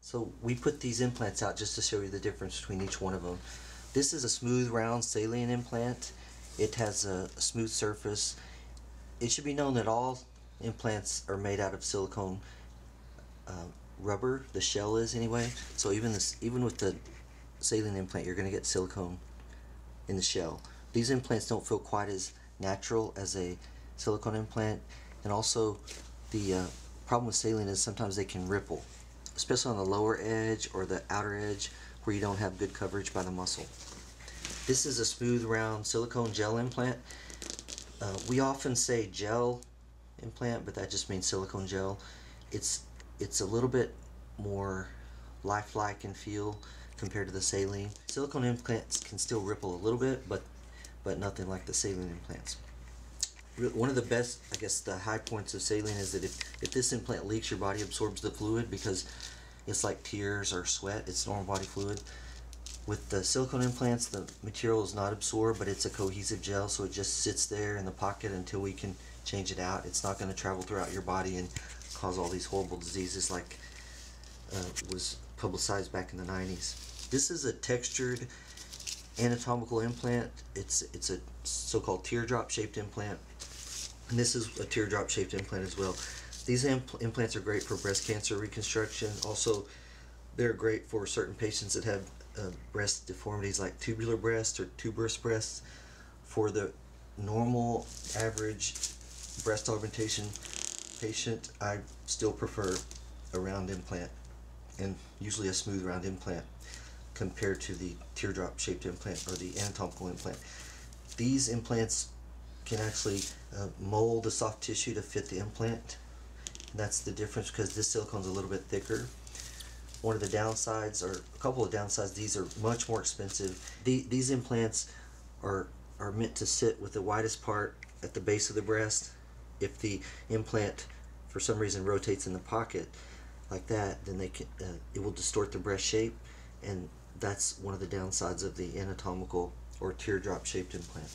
So we put these implants out just to show you the difference between each one of them. This is a smooth round saline implant. It has a smooth surface. It should be known that all implants are made out of silicone rubber. The shell is anyway. So even with the saline implant, you're going to get silicone in the shell. These implants don't feel quite as natural as a silicone implant, and also the problem with saline is sometimes they can ripple, especially on the lower edge or the outer edge where you don't have good coverage by the muscle. This is a smooth round silicone gel implant. We often say gel implant, but that just means silicone gel. It's a little bit more lifelike in feel compared to the saline. Silicone implants can still ripple a little bit, but nothing like the saline implants. One of the best, I guess, the high points of saline is that if this implant leaks, your body absorbs the fluid because it's like tears or sweat. It's normal body fluid. With the silicone implants, the material is not absorbed, but it's a cohesive gel, so it just sits there in the pocket until we can change it out. It's not going to travel throughout your body and cause all these horrible diseases like was publicized back in the 90s. This is a textured anatomical implant. It's a so-called teardrop shaped implant, and this is a teardrop shaped implant as well. These implants are great for breast cancer reconstruction. Also, they're great for certain patients that have breast deformities like tubular breast or tuberous breasts. For the normal average breast augmentation patient, I still prefer a round implant, and usually a smooth round implant, compared to the teardrop shaped implant or the anatomical implant. These implants can actually mold the soft tissue to fit the implant. And that's the difference, because this silicone is a little bit thicker. One of the downsides, or a couple of downsides, these are much more expensive. These implants are meant to sit with the widest part at the base of the breast. If the implant for some reason rotates in the pocket like that, then it will distort the breast shape, and that's one of the downsides of the anatomical or teardrop shaped implant.